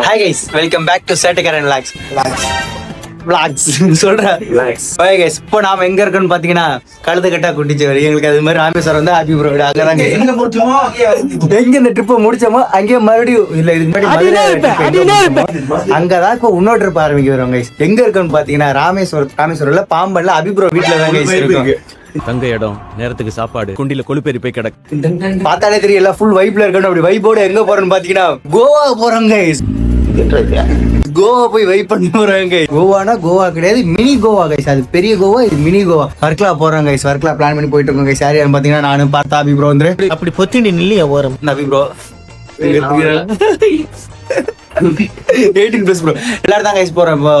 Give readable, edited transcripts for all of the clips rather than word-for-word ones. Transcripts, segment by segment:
Hi guys, welcome back to Settakkaran vlogs சொல்றேன். Okay guys, இப்போ நாம எங்க இருக்கோம்னு பாத்தீங்கன்னா கழுத்து கட்டா குட்டிச்சவரி. எங்களுக்கு அது மாதிரி ராமேஸ்வரம் வந்து ஹாப்பி ப்ரோ அங்கதாங்க. எங்க இந்த ட்ரிப்பை முடிச்சோமோ அங்கேயே மறுபடியும் இல்ல இதுக்கு முன்னாடி அங்கதான் இப்போ இன்னொரு ட்ரிப் ஆரம்பிக்க வரோம் கைஸ். எங்க இருக்கோம்னு பாத்தீங்கன்னா ராமேஸ்வரம்ல பாம்பன்ல ஹாபி ப்ரோ வீட்டுல தான் கைஸ் இருக்கும். தங்க இடம், நேரத்துக்கு சாப்பாடு, குண்டில கொழுப்பேறி போய் கிடக்கு. பார்த்தாலே தெரியல ஃபுல் வைப்ல இருக்கணும். அப்படி வைப்போட எங்க போறோம்னு பாத்தீங்கன்னா கோவா போறோம் கைஸ். கோவா போய் வைப் பண்ணி போறாங்க. கோவானா கோவா கிடையாது, மினி கோவா கைஸ். அது பெரிய கோவா, இது மினி கோவா. வர்க்கலா போறோம் கைஸ். வர்க்கலா பிளான் பண்ணி போயிட்டு இருக்கோம் கைஸ். யார் பாத்தீங்கன்னா நானும் பார்த்தா அபி ப்ரோ வந்து அப்படி பொத்திண்டி நில்லையா போறோம். அபி ப்ரோ 18+ ப்ரோ எல்லாரும் தான் கைஸ் போறோம். இப்போ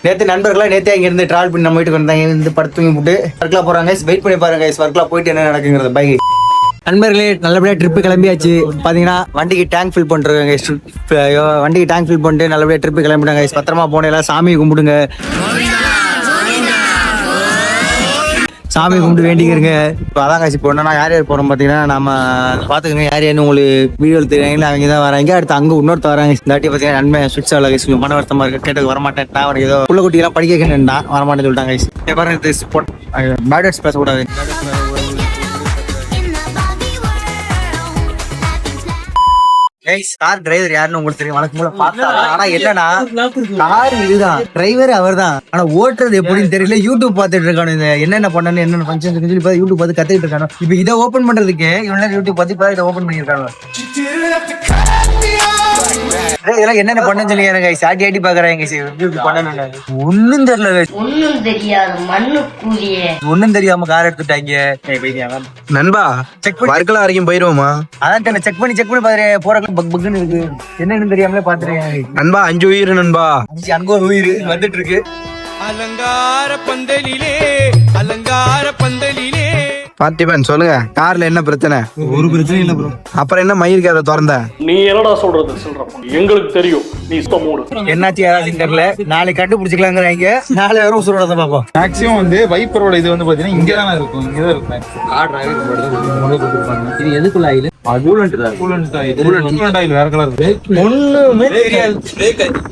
நேற்று நண்பர்களா நேற்றே இங்க இருந்து டிராவல் பண்ணி நம்ம வீட்டுக்கு வந்தாங்க. இருந்து படுத்து தூங்கி போட்டு வர்க்கலா போறாங்க கைஸ். வெயிட் பண்ணி பாருங்க கைஸ், வர்க்கலா போயிட்டு என்ன நடக்குங்கிறது. பை நண்பர்களே, நல்லபடியா ட்ரிப்பு கிளம்பியாச்சு. பாத்தீங்கன்னா வண்டிக்கு டேங்க் ஃபில் பண்றாங்க. வண்டிக்கு டேங்க் ஃபில் பண்ணிட்டு நல்லபடியா ட்ரிப்பு கிளம்பிட்டாங்க. பத்திரமா போன எல்லாம் சாமி கும்பிடுங்க, சாமி கும்பிட்டு வேண்டிக்கிறங்க. இப்போ அதான் காசு போனா யார் யார் போறோம் பாத்தீங்கன்னா நம்ம பாத்துக்கோங்க. யார் யாருன்னு உங்களுக்கு வீடியோவில் தெரியாங்களா, அவங்க தான் வராங்க. அடுத்து அங்க இன்னொரு வராங்க. இந்த வாட்டி பாத்தீங்கன்னா நன்மை சுவிட்ச் ஆகல. மன வருத்தமா இருக்கு, கேட்டது வரமாட்டேன். அவனுக்கு ஏதோ புள்ள குட்டி எல்லாம் படிக்க வைக்கணும்டா, வரமாட்டேன்னு சொல்லிட்டாங்க. பாருங்க பேட்ஸ் பேசக்கூடாது. கார் டிரைவர் யாருன்னு உங்களுக்கு தெரியும், வழக்கம் போல பார்த்தா. ஆனா என்னன்னா கார் இதுதான், டிரைவர் அவர் தான். ஆனா ஓட்டுறது எப்படின்னு தெரியல. யூடியூப் பார்த்துட்டு இருக்கானு, என்னென்ன பண்ணணும் என்னென்ன ஃபங்க்ஷன் சொல்லி யூடியூப் பார்த்து கத்துக்கிட்டு இருக்கானு. இப்ப இதை ஓபன் பண்றதுக்கு இவங்க யூடியூப் பார்த்து இதை ஓபன் பண்ணிருக்காங்க. இதெல்லாம் என்னென்ன பண்ண சொல்லிங்க சாட்டி ஆட்டி பாக்குறாங்க. ஒன்னும் தெரியல, ஒன்னும் தெரியாது மண்ணு கூலியே. ஒன்னும் தெரியாம கார் எடுத்துட்டாங்க. நண்பா செக் வர்க்கலா வரைக்கும் போயிருவோமா? அதான் செக் பண்ணி பாக்குறேன். போறதுக்கு பக் பக்னு இருக்கு, என்னன்னு தெரியாமலே பாத்துறேன். நண்பா 5 உயிர் நண்பா. அங்க ஒரு உயிர் வந்துட்டு இருக்கு. அலங்கார பந்தலிலே, அலங்கார பந்தலிலே. பார்த்திபன் சொல்லுங்க, கார்ல என்ன பிரச்சனை? ஒரு பிரச்சனை இல்ல ப்ரோ. அப்புறம் என்ன மயிர் காரை திறந்த? நீ என்னடா சொல்றது சொல்றப்ப எங்களுக்கு தெரியும், நீ மூடு. என்னாச்சு யாராச்சும் தெரியல. நாளைக்கு கண்டுபிடிச்சிக்கலாங்கிறாங்க. நாளை வரும் சுடுறத பாப்போம். மேக்ஸிமம் வந்து வைப்பரோட இது வந்து பாத்தீங்கன்னா இங்கதான் இருக்கும், இங்கதான் இருக்கும். இது எதுக்குள்ள ஆயில்? கூலண்ட் ஆயில் வேற கலர் இருக்கு. ஒண்ணுமே தெரியாது.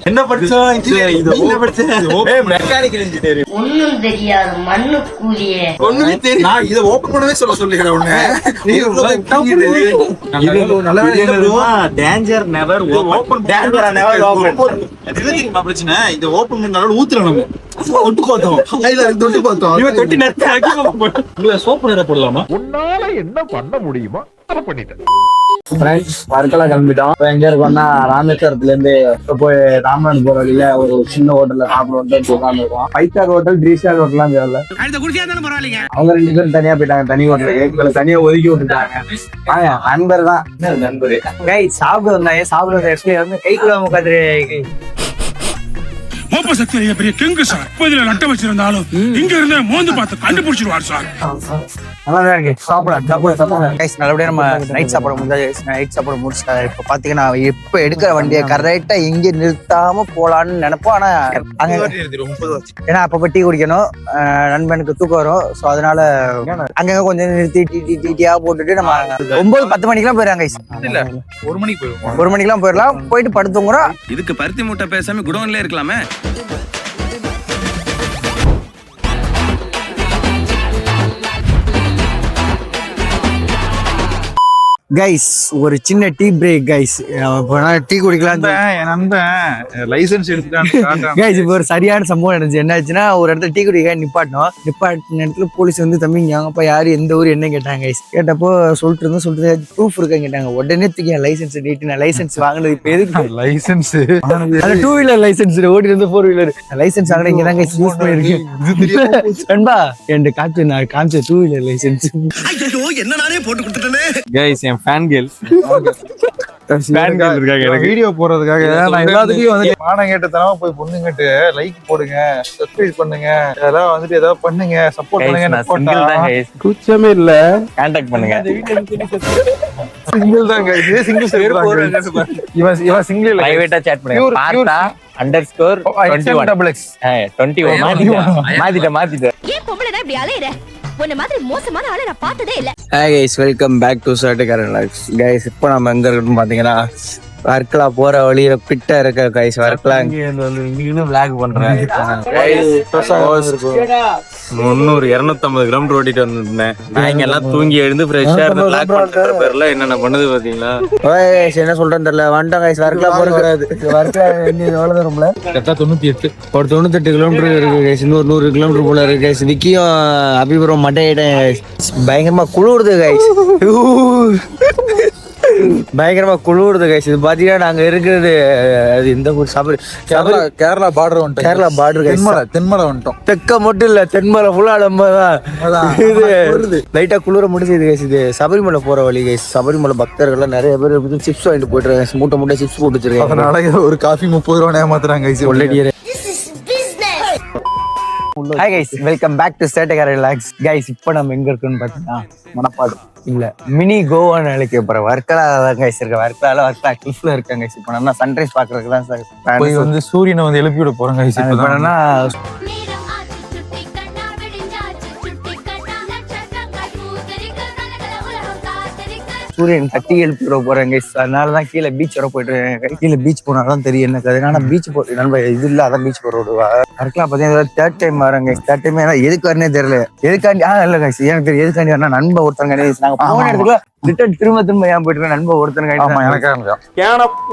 என்ன படிச்சோம்? என்ன படிச்சேன்? Mechanical engineering. ஒன்னும் தெரியாது மண்ணு கூலியே. ஒண்ணுமே தெரியாது. நான் இத ஓபன் பண்ணவே சொல்லிக்கிறேன் உடனே. Danger never open. Danger never open. இதுக்கு பிரச்சனை. இத ஓபன் பண்ணாலும் ஊத்துறோம் நம்ம. ஒட்டு பார்த்தோம். கையில தொட்டு பார்த்தோம். இவன் தொட்டி நெட்டாக்கி உங்களை சோப்பு நிற போடலாமா? உன்னால என்ன பண்ண முடியுமோ அதை பண்ணிட்டேன். வர்க்கலா கிளம்பிட்டோம். எங்க இருக்கோம்னா ராமேஸ்வரத்துல இருந்து போய் ராமநாடு போற வழியில ஒரு சின்ன ஹோட்டல்ல சாப்பிடுவோம் உட்காந்துருக்கோம். 5 ஸ்டார் ஹோட்டல் 3 ஸ்டார் ஹோட்டல்லாம் தேவையில்ல. அவங்க 2 பேரும் தனியா போயிட்டாங்க, தனி ஹோட்டலுக்கு. எங்களை தனியா ஒதுக்கி விட்டுட்டாங்க. நண்பர் தான் நண்பர். கை சாப்பிட வந்தாங்க. சாப்பிடுற வந்து கைக்குள்ள உட்காந்து மோப்ப சக்தி பெரிய கெங்கு சார். 30 நட்ட வச்சிருந்தாலும் இங்க இருந்து மோந்து பார்த்து கண்டுபிடிச்சிருவார் சார். நல்லா இருக்கு. நல்லபடியா நம்ம நைட் சாப்பிட முடியாது. நைட் சாப்பிட முடிச்சிட்டாரு. இப்ப பாத்தீங்கன்னா எப்ப எடுக்கிற வண்டியை கரெக்டா எங்க நிறுத்தாம போலான்னு நினைப்போம். ஆனா ஏன்னா அப்ப டீ குடிக்கணும், நண்பனுக்கு தூக்கம் வரும். சோ அதனால அங்கங்க கொஞ்சம் நிறுத்தி டீயா போட்டுட்டு நம்ம 9-10 மணிக்கெல்லாம் போயிடறாங்க. 1 மணிக்கு போயிருவோம். 1 மணிக்கெல்லாம் போயிடலாம். போயிட்டு படுத்துங்கிறோம். இதுக்கு பருத்தி மூட்டை பேசாம குடோன்ல இருக்கலாமே. கைஸ் ஒரு சின்ன டீ பிரேக் கைஸ். டீ குடிக்கலாம். என் நண்பன் லைசன்ஸ் எடுத்துட்டான். கைஸ் இப்போ ஒரு சரியான சம்பவம் நடந்துச்சு. என்னாச்சுன்னா ஒரு இடத்துல டீ குடிக்க நிப்பாட்டின இடத்துல போலீஸ் வந்து தம்பி யாங்கப்பா யாரு எந்த ஊர் என்ன கேட்டாங்க கைஸ். கேட்டப்போ சொல்லிட்டு ப்ரூஃப் இருக்கான்னு கேட்டாங்க. உடனே தூக்கி லைசன்ஸ் நீட்டு நான் லைசன்ஸ் வாங்கினது இப்ப எதுக்கு லைசன்ஸ் 2 வீலர் லைசன்ஸ் ஓடி இருந்து 4 வீலர் லைசன்ஸ் வாங்கின இங்கதான் கைஸ் யூஸ் பண்ணிருக்கு. நண்பா என் காமிச்சு நான் காமிச்ச 2 வீலர் லைசன்ஸ். என்ன நானே போட்டு கொடுத்துட்டேனே. கைஸ் என் ஃபேன் கேர்ள்ஸ் வீடியோ போறதுக்காக நான் எல்லாத்துலயும் வந்து மானம் கேட்டதனமா போய் பொண்ணுங்கிட்டு லைக் போடுங்க, சப்ஸ்கிரைப் பண்ணுங்க, இதெல்லாம் வந்துட்டு ஏதாவது பண்ணுங்க, சப்போர்ட் பண்ணுங்க. கூச்சமே இல்ல, கான்டாக்ட் பண்ணுங்க. சிங்கிள் தான் கைஸ். சிங்கிள் இவன் சிங்கிள் இல்ல. பிரைவேட்டா chat பண்ணுங்க. பார்த்தா _21 மாத்திட்ட. ஏன் பொம்பளைனா இப்படி அலையற? உன்ன மாதிரி மோசமான ஆளை நான் பார்த்ததே இல்ல. Hi guys, welcome back to Settakkaran vlogs. Guys இப்போ நம்ம எங்க இருக்கோம்னு பாத்தீங்கன்னா வர்க்கலா போற வழியில பிட்டா இருக்க கைஸ் வர்க்கலா முந்நூறு 250 கிலோமீட்டர் ஓட்டிட்டு வந்திருந்தேன். நாங்க எல்லாம் தூங்கி எழுந்து ஃப்ரெஷ்ஷா இருந்து பிளாக் பண்ற பேர்ல என்னென்ன பண்ணுது பாத்தீங்களா? என்ன சொல்றேன்னு தெரியல. வந்துட்டோம் கைஸ். வர்க்கலா போறது வர்க்கலா எவ்வளவு தூரம்ல? 98. ஒரு 98 கிலோமீட்டர் இருக்கு கைஸ். இன்னொரு 100 கிலோமீட்டர் போல இருக்கு கைஸ். விக்கியும் அபிபுரம் மட்டையிட்டேன். பயங்கரமா குளிருது கைஸ். பயங்கரமா குளிருது கைஸ். இது பாத்தீங்கன்னா நாங்க இருக்கிறது அது இந்த ஊர் கேரளா பார்டர் வந்துட்டோம். Kerala border guys. தென்மலை வந்துட்டோம். தெக்க மட்டும் இல்ல, தென்மலை ஃபுல்லா நம்ம தான். இது லைட்டா குளிர முடிஞ்சது கைஸ். இது சபரிமலை போற வழி கைஸ். சபரிமலை பக்தர்கள் நிறைய பேர் சிப்ஸ் வாங்கிட்டு போயிட்டு இருக்காங்க. மூட்டை மூட்டை சிப்ஸ் போட்டு வச்சிருக்காங்க. அதனால ஒரு காஃபி 30 ரூபா ஏமாத்துறாங்க guys. Hi guys, welcome back to ஸ்டேட்டகர் ரிலாக்ஸ் கைஸ். இப்போ நம்ம எங்க இருக்குன்னு பாத்தீங்கன்னா மணப்பாடு இல்ல மினி கோவான்னு அழைக்கப்படுற வர்க்கலா தான் கைஸ் இருக்க. வர்க்கலால வர்க்கலா கிளிஃப்ல இருக்காங்க கைஸ். இப்போ நான் சன்ரைஸ் பாக்குறதுக்கு தான் சார் போய் வந்து சூரியனை வந்து எழுப்பி விட போறோம் கைஸ். இப்போ என்னன்னா சூரியன் தட்டி எழுப்பி விட போறேன் கைஸ். அதனாலதான் கீழே பீச் வர போயிட்டு இருக்கேன். கீழே பீச் போனாதான் தெரியும் எனக்கு. அதனால பீச் போ நண்பா இது இல்ல, அதான் பீச் போற விடுவா. வர்க்கலா பாத்தீங்கன்னா 3rd டைம் வரேன் கைஸ். 3rd டைம் எதுக்கு வரனே தெரியல. எதுக்காண்டி இல்ல கைஸ் எனக்கு தெரியும் எதுக்காண்டி வரனா. நண்பா ஒருத்தங்க நாங்க போன இடத்துக்குள்ள ரிட்டர்ன் திரும்ப ஏன் போயிட்டு நண்பா ஒருத்தங்க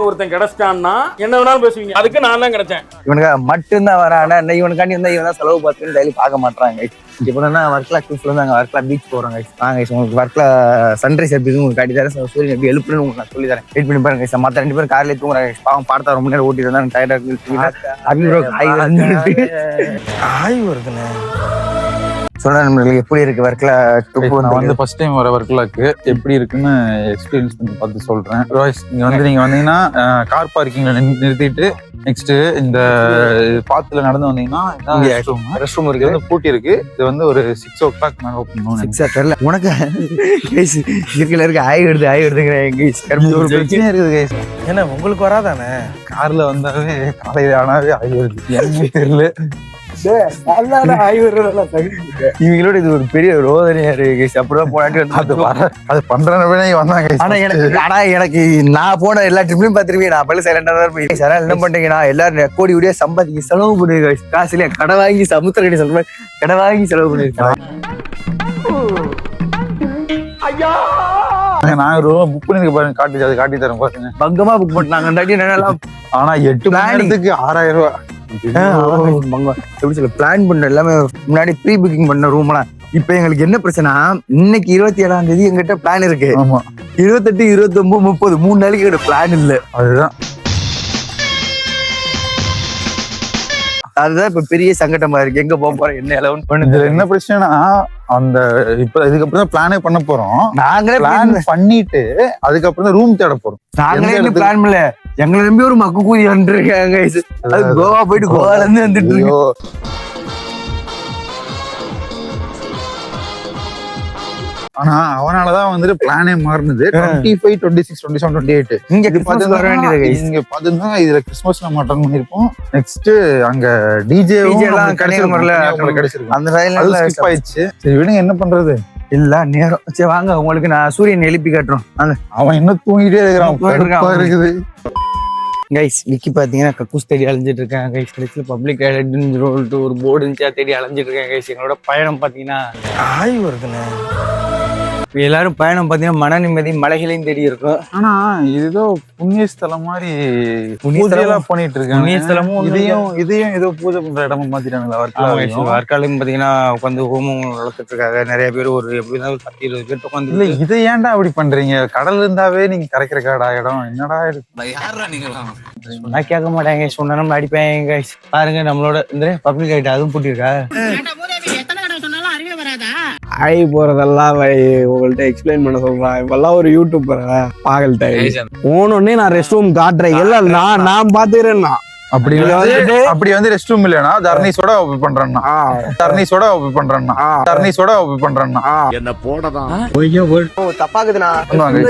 ஒருத்தன் கிடைச்சிட்டான்னா என்ன வேணாலும் பேசுவீங்க. அதுக்கு நான் தான் கிடைச்சேன். இவனுக்கு மட்டும்தான் வரானா. இவனுக்காண்டி வந்தா இவன் தான் செலவு பார்த்துன்னு டெய்லி பார்க்க மாட்டாங்க. இப்போ வர்க்கலா கிளிஃப்ல இருந்து அங்க வர்க்கலா பீச் போறோம் கைஸ். உங்களுக்கு வர்க்கலா சன்ரைஸ் எப்படி உங்களுக்கு காட்டி தரேன். சூரியன் எப்படி எழுப்புன்னு உங்களுக்கு நான் சொல்லி தரேன். வெயிட் பண்ணி பாருங்க கைஸ். மற்ற 2 பேரும் கார்ல தூங்குறாங்க கைஸ். பாவம் பாடத்தா ரொம்ப நேரம் ஓட்டிட்டு இருந்தா டயர்டா இருக்கு. ஆய் வருதுண்ணே. சொல்ல நம்மளுக்கு எப்படி இருக்கு வர்க்கலா ட்ரிப்? நான் வந்து ஃபர்ஸ்ட் டைம் வர வர்க்கலாக்கு எப்படி இருக்குன்னு எக்ஸ்பீரியன்ஸ் பண்ணி பார்த்து சொல்றேன். நீங்க வந்தீங்கன்னா கார் பார்க்கிங்ல நிறுத்திட்டு நெக்ஸ்ட் இந்த பாத்துல நடந்து வந்தீங்கன்னா ரெஸ்ட் ரூம் இருக்கு. பூட்டி இருக்கு. இது வந்து ஒரு 6 o'clock மேல ஓபன் பண்ணுவோம். 6 தெரியல உனக்கு கைஸ். இதுல இருக்க ஆய் வருதுங்கிறேன் கைஸ். ஒரு பிரச்சனை இருக்குது கைஸ். ஏன்னா உங்களுக்கு வராதானே? கார்ல வந்தாவே காலையில ஆனாவே ஆய் வருது. எனக்கு தெரியல. இவங்களோட இது ஒரு பெரிய ரோதனையா இருக்கு. அப்படிதான் போனாட்டி அது பண்றவனே வந்தாங்க. ஆனா எனக்கு நான் போன எல்லா ட்ரிப்லயும் பாத்துருக்கேன். நான் பல சைலண்டா தான் போய் சார் என்ன பண்றீங்கன்னா எல்லாரும் கோடி கோடியா சம்பாதிக்க செலவு பண்ணிருக்கேன். காசுலயே கடை வாங்கி சமுத்திர கடி சொல்ற கடை வாங்கி செலவு பண்ணிருக்கேன். நான் ரூம் புக் பண்ணி பாருங்க. காட்டி தரேன் பாருங்க. பங்கமா புக் பண்ணாங்க. ஆனா 8 மணி நேரத்துக்கு 6000 ரூபாய். எப்படி சொல்ல பிளான் பண்ண எல்லாமே முன்னாடி ப்ரீ புக்கிங் பண்ண ரூம் எல்லாம். இப்ப எங்களுக்கு என்ன பிரச்சனை, இன்னைக்கு 27ஆம் தேதி எங்கிட்ட பிளான் இருக்கு. 28, 29, 30 3 நாளைக்கு எங்கிட்ட பிளான் இல்ல. அதுதான் இப்ப பெரிய சங்கடமா இருக்கு. எங்க போக போறோம், என்ன எலவன் பண்ணுது. என்ன பிரச்சனைனா அந்த இப்ப இதுக்கப்புறம் தான் பிளானே பண்ண போறோம். நாங்களே பிளான் பண்ணிட்டு அதுக்கப்புறம் தான் ரூம் தேட போறோம். நாங்களே பிளான் பண்ணல. எங்களை நம்பி ஒரு மக்கு கூதி வந்துருக்காங்க. அது கோவா போயிட்டு கோவால இருந்து வந்துட்டு இருக்கு. ஆனா அவனாலதான் வந்துட்டு பிளானே மாறினது. 25, 26, 27, 28 இங்க கிறிஸ்மஸ் வர வேண்டியது. இங்க பாத்தீங்கன்னா இதுல கிறிஸ்மஸ் நம்ம அட்டன் பண்ணிருப்போம். நெக்ஸ்ட் அங்க டிஜே எல்லாம் கிடைச்சிருக்கு. அந்த ரயில்ல ஸ்கிப் ஆயிடுச்சு. சரி விடுங்க, என்ன பண்றது இல்ல நேரம். சரி வாங்க, உங்களுக்கு நான் சூரியன் எழுப்பி காட்டுறோம். அவன் என்ன தூங்கிட்டே இருக்கிறான் இருக்குது கைஸ். விக்கி பாத்தீங்கன்னா கக்கூஸ் தேடி அலைஞ்சிட்டு இருக்காங்க கைஸ். கடைசியில் பப்ளிக் டாய்லெட்னு சொல்லிட்டு ஒரு போர்டு இருந்துச்சா தேடி அலைஞ்சிட்டு இருக்காங்க கைஸ். எங்களோட பயணம் பாத்தீங்கன்னா ஆய் வருதுண்ணே. எல்லாரும் பயணம் பாத்தீங்கன்னா மன நிம்மதி மலைகளையும் தேடி இருக்கும். ஆனா இதுதோ புண்ணியஸ்தலம் மாதிரி பூஜையெல்லாம் பண்ணிட்டு இருக்காங்க. புண்ணியஸ்தலமும் இதையும் ஏதோ பூஜை பண்ற இடமா மாத்திட்டாங்களா? வர்க்கலையும் பாத்தீங்கன்னா உட்காந்து ஹோமம் வளர்த்துட்டு இருக்காங்க நிறைய பேர். ஒரு எப்படிதான் 10-20 பேர் உட்காந்து. இல்ல இதை ஏன்டா அப்படி பண்றீங்க? கடல் இருந்தாவே நீங்க கரைக்கிற காடா இடம் என்னடா சொன்னா கேட்க மாட்டாங்க. சொன்னா நம்ம அடிப்பாங்க. பாருங்க நம்மளோட இந்த பப்ளிக் ஆயிட்டு அதுவும் பூட்டிருக்கா. ஆய் போறதெல்லாம் உங்கள்ட்ட எக்ஸ்பிளைன் பண்ண சொல்றேன். இப்பெல்லாம் ஒரு யூடியூபர் பாகல் டைம் போனோடனே நான் ரெஸ்ட் ரூம் காட்டுறேன். எல்லாம் நான் பாத்துக்கிறேன்னா அப்படி வந்து ரெஸ்ட் ரூம் இல்லனா தர்னீஸோட ஓபன் பண்றேன்னா என்ன போடதான் தப்பாக்குதுண்ணா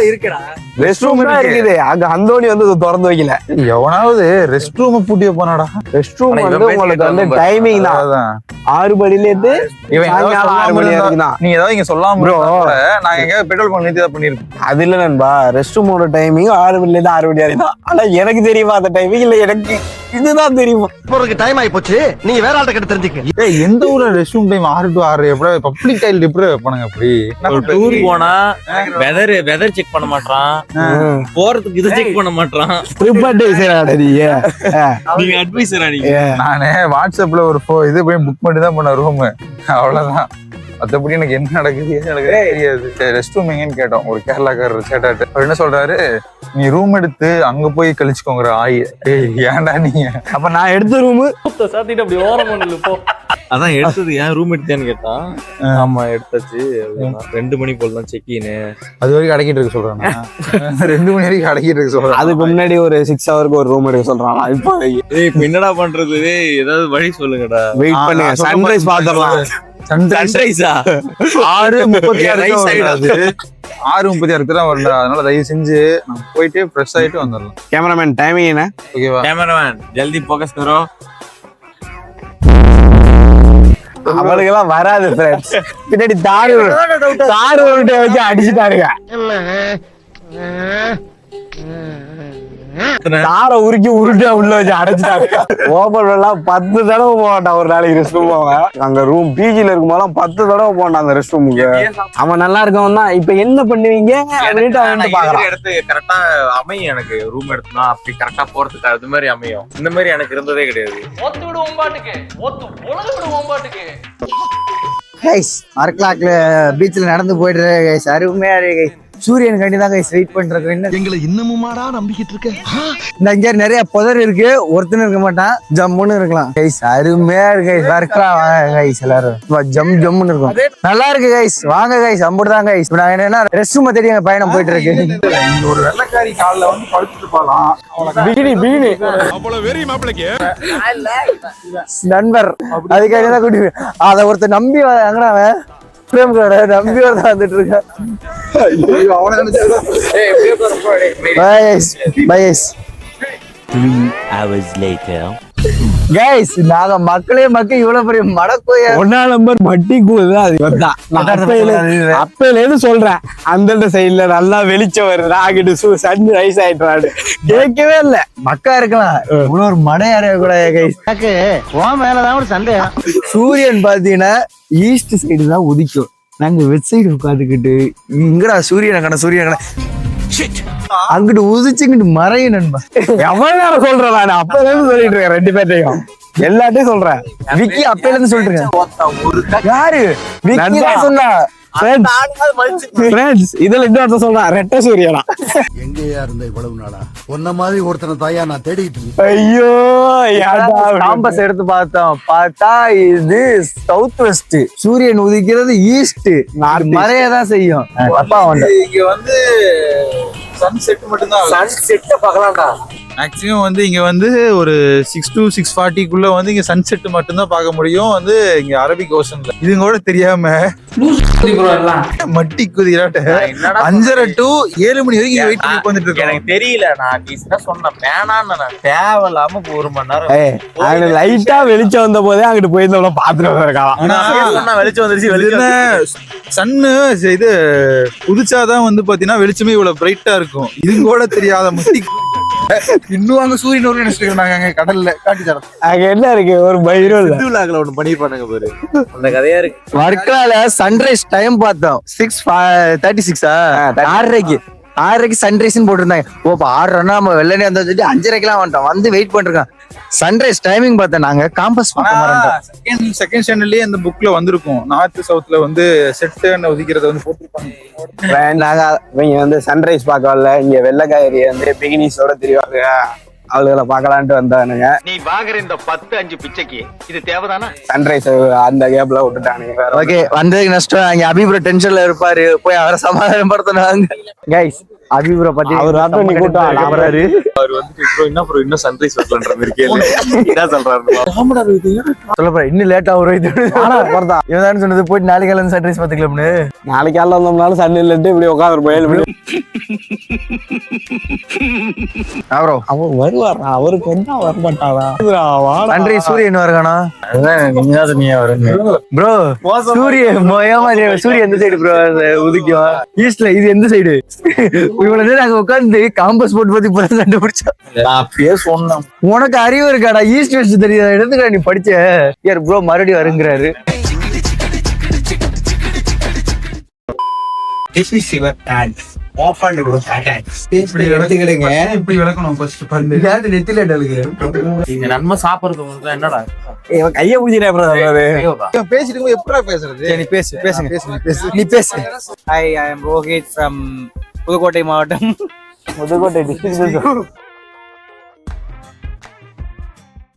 இருக்குடா ரெஸ்ட் ரூம் இருக்குது அங்க அந்தோணி வந்து திறந்து வைக்கல. எவனாவது ரெஸ்ட் ரூம் பூட்டி போனாடா. ரெஸ்ட் ரூம் வந்து உங்களுக்கு வந்து டைமிங் தான் 6 மணில இருந்து சாயங்காலம் 6 மணி வரைக்கும் தான். நீங்க ஏதாவது இங்க சொல்லாம நான் எங்க பெட்ரோல் பங்க் நிறுத்தி பண்ணிருப்பேன். அது இல்ல நண்பா, ரெஸ்ட் ரூமோட டைமிங் 6 மணில இருந்து 6 மணி வரைக்கும் தான். ஆனா எனக்கு தெரியுமா அந்த டைமிங்? இல்ல எனக்கு இதுதான் தெரியுமா. போறதுக்கு டைம் ஆயி போச்சு, நீங்க வேற ஆள்கிட்ட கிட்ட தெரிஞ்சுக்க. எந்த ஊர்ல ரெஸ்ட் ரூம் டைம் 6 to 6 எப்படி பப்ளிக் டைல் டிப்ரே வைப்பானுங்க? அப்படி டூர் போனா வெதர் செக் பண்ண மாட்டான், போறதுக்கு இது செக் பண்ண மாட்டான். ட்ரிப் அட்வைசரா நீங்க? நீங்க அட்வைசரா நீங்க? நானே வாட்ஸ்அப்ல ஒரு இது போய் புக் பண்ணி தான் பண்ண ரூம், அவ்வளவுதான். மற்றபடி எனக்கு என்ன நடக்குது எனக்கு தெரியாது. ரெஸ்ட் ரூம் எங்கன்னு கேட்டோம் ஒரு கேரளாக்காரர் சேட்டாட்டு. அவர் என்ன சொல்றாரு, நீ ரூம் எடுத்து அங்க போய் கழிச்சுக்கோங்கிற ஏன்டா நீங்க? அப்ப நான் எடுத்த ரூம் சாத்திட்டு அப்படி ஓரம் பண்ணல போ. அதான் எடுத்தது ஏன் ரூம் எடுத்தேன்னு கேட்டான். ஆமா எடுத்தாச்சு, 2 மணி போல தான் செக்கின்னு. அது வரைக்கும் அடக்கிட்டு இருக்க சொல்றாங்க. 2 மணி வரைக்கும் அடக்கிட்டு இருக்க சொல்றாங்க. அதுக்கு முன்னாடி ஒரு 6 ஹவருக்கு ஒரு ரூம் எடுக்க சொல்றாங்க. இப்ப என்னடா பண்றது? ஏதாவது வழி சொல்லுங்கடா. வெயிட் பண்ணுங்க, சன்ரைஸ் பாத்துடலாம். சன்ரைஸா 6:36 தான் வரல. அதனால தயவு செஞ்சு நம்ம போயிட்டு ஃப்ரெஷ் ஆயிட்டு வந்துடலாம். கேமராமேன் டைமிங் என்ன? ஓகேவா? கேமராமேன் ஜல்தி ஃபோக்கஸ் கரோ. அவளுக்கு எல்லாம் வராது ஃப்ரெண்ட்ஸ். பின்னாடி தாரு வச்சு அடிச்சுட்டாருங்க. தாரை உருக்கி உருட்டா உள்ள வச்சு அடைச்சிட்டாரு. ஓபன் எல்லாம் 10 தடவை போட்டான் ஒரு நாளைக்கு ரெஸ்ட் ரூம். அங்க ரூம் பிஜில இருக்கும் போதெல்லாம் 10 தடவை போனான் அந்த ரெஸ்ட் ரூமுக்கு. அவன் நல்லா இருக்கவன் தான். இப்ப என்ன பண்ணுவீங்க அப்படின்ட்டு அவன் பாக்கலாம். எடுத்து கரெக்டா அமையும். எனக்கு ரூம் எடுத்தா அப்படி கரெக்டா போறதுக்கு அது மாதிரி அமையும். இந்த மாதிரி எனக்கு இருந்ததே கிடையாது. ஓத்து விடுவோம் பாட்டுக்கு, ஓத்து உலக விடுவோம் பாட்டுக்கு. கைஸ் மரக்கலாக்ல பீச்ல நடந்து போயிட்டு கைஸ் அருமையா இருக்கு. சூரியன் கண்டி தான் கைஸ் வெயிட் பண்றது. எங்களை இன்னமுமாடா நம்பிக்கிட்டு இருக்க? இந்த இங்க நிறைய புதர் இருக்கு, ஒருத்தனும் இருக்க மாட்டான், ஜம்முன்னு இருக்கலாம் கைஸ். அருமையா இருக்கு கைஸ். வர்க்கலாம் வாங்க கைஸ், எல்லாரும் ஜம்முன்னு இருக்கும். நல்லா இருக்கு கைஸ், வாங்க கைஸ். அம்புடுதான் கைஸ். நான் என்னன்னா ரெஸ்ட் ரூம் தேடி எங்க பயணம் போயிட்டு இருக்கு. ஒரு வெள்ளக்காரி காலில் வந்து படுத்துட்டு போகலாம். பிகினி அவ்வளவு வெறி மாப்பிளைக்கு நண்பர் அதுக்காக தான் கூட்டி அதை ஒருத்தர் நம்பி அங்கடா நம்பி வரதான் வந்துட்டு இருக்கேன். நாங்க மக்களே இவ்வளவு பெரிய மடக்கோய 1 நம்பர் மட்டி கூது. அப்பையில இருந்து சொல்றேன், அந்த சைட்ல நல்லா வெளிச்சம் வருது, ஆகிட்டு சன் ரைஸ் ஆயிட்டு கேட்கவே இல்ல. மக்கா இருக்கலாம், இவ்வளவு ஒரு மடையார கூட கைஸ். எனக்கு உன் மேலதான் ஒரு சந்தேகம். சூரியன் பாத்தீங்கன்னா ஈஸ்ட் சைடு தான் உதிக்கும். நாங்க வெட் சைடு உட்காந்துக்கிட்டு இங்கடா சூரியன் அங்கிட்டு உதிச்சுக்கிட்டு மறையும் நண்பா. எவ்வளவு நேரம் சொல்றேன் நான், அப்பல இருந்து சொல்லிட்டு இருக்கேன். 2 பேர்ட்டையும் எல்லாத்தையும் சொல்றேன். விக்கி அப்பையில இருந்து சொல்லிட்டு இருக்கேன். யாரு விக்கி சொன்னா? இதுல இன்னொருத்த சொல்றான், ரெட்ட சூரியனா. எங்கேயா இருந்த இவ்வளவு நாளா? உன்ன மாதிரி ஒருத்தனை தாயா நான் தேடிட்டு. ஐயோ, காம்பஸ் எடுத்து பார்த்தா இது சவுத் வெஸ்ட். சூரியன் உதிக்கிறது ஈஸ்ட், மறையதான் செய்யும். அப்பா இங்க வந்து சன்செட் மட்டும்தான். சன்செட் பார்க்கலாம்டா. மேக்ஸிமம் வந்து இங்க வந்து ஒரு 6 to 6:40 வந்து இங்க சன்செட் மட்டும்தான் பார்க்க முடியும். வந்து இங்க அரபிக் ஓஷன்ல இது கூட தெரியாம மட்டி குதிராட்ட 5:30 to 7 மணி வரைக்கும் வெயிட் பண்ணி உட்காந்துட்டு இருக்கேன். எனக்கு தெரியல, நான் சொன்னேன் வேணான்னு. நான் தேவையில்லாம 1 மணி நேரம் லைட்டா வெளிச்சம் வந்த போதே அங்கிட்டு போயிருந்தவள பாத்துட்டு இருக்கான். வெளிச்சம் வந்துருச்சு. சன்னு இது உதிச்சாதான் வந்து பாத்தீங்கன்னா வெளிச்சமே இவ்வளவு பிரைட்டா இருக்கும். இது கூட தெரியாத மட்டி இன்னும் அங்க சூரியன் ஒரு நினைச்சிருக்காங்க கடல்ல காட்டி தரம். அங்க என்ன இருக்கு? ஒரு பயிரும் ஒண்ணு பண்ணிருப்பானுங்க பாரு, அந்த கதையா இருக்கு. வர்க்கலால சன்ரைஸ் டைம் பார்த்தோம் 6:36. 6:30 சன்ரைஸ்ன்னு போட்டிருந்தாங்க. ஓ 6:30 நம்ம வெள்ளனே வந்து 5:30 வந்துட்டோம். வந்து வெயிட் பண்ணிருக்கோம். சன்ரைஸ் டைமிங் பார்த்தேன். நாங்க காம்பஸ் செகண்ட் ஸ்டாண்டர்ட்லயே அந்த புக்ல வந்திருக்கும். நார்த் சவுத்ல வந்து செட் ஒதுக்கிறத வந்து போட்டிருப்பாங்க. நாங்க இவங்க வந்து சன்ரைஸ் பார்க்க வரல, இங்க வெள்ளக்காரி வந்து பிகினிஸோட தெரிவாங்க. அவளுகளை பாக்கலான்ட்டு வந்தானுங்க. நீ வாங்குற இந்த 10-5 பிச்சைக்கு இது தேவைதானா? சன்ரைஸ் அந்த கேப்ல விட்டுட்டானுங்க. ஓகே, வந்ததுக்கு நஷ்டம். அங்க அபிப்ரோ டென்ஷன்ல இருப்பாரு, போய் அவரை சமாதானம் படுத்தணும். கைஸ் அபிபுர பத்தி அவர் நீ கூட்டம் அவர் வந்துட்டு bro என்ன bro இன்னும் சன்ரைஸ் வரலன்ற மாதிரி கேளு என்ன சொல்றாரு சொல்ல இன்னும் லேட்டா வரும் இது இவன் சொன்னது போயிட்டு நாளைக்கு காலையில சன்ரைஸ் பாத்துக்கலாம்னு. நாளைக்கு காலைல வந்தோம்னாலும் சன் இல்லட்டு இப்படி உட்காந்து போய் ப்ரோ அவர் வருவாரா? அவருக்கு வந்தா வரமாட்டாரா? சன்ரைஸ் சூரியன் வரகானா நீங்க தான் சொன்னீங்க வருங்க ப்ரோ. சூரியன் எந்த சைடு ப்ரோ உதிக்கும்? ஈஸ்ட்ல. இது எந்த சைடு? இவ்வளவு நேரம் அங்க உட்காந்து காம்பஸ் போட்டு பத்தி இப்ப கண்டுபிடிச்சா. நான் பேர் சொன்னேன் உனக்கு அறிவு இருக்காடா? ஈஸ்ட் வெஸ்ட் தெரியாத இடத்துக்கு நீ படிச்ச யார் ப்ரோ மறுபடியும் வருங்கிறாரு. இப்படி விளக்கணும் ஃபர்ஸ்ட் பண்ணு. நீங்க நன்மை சாப்பிடுறது என்னடா கைய ஊதிரா பேசிட்டு எப்படா பேசுறது? நீ பேசுங்க. நீ பேசு. Hi, I am Rohit from Pudukkottai மாவட்டம். புதுக்கோட்டை டிஸ்ட்ரிக்ட்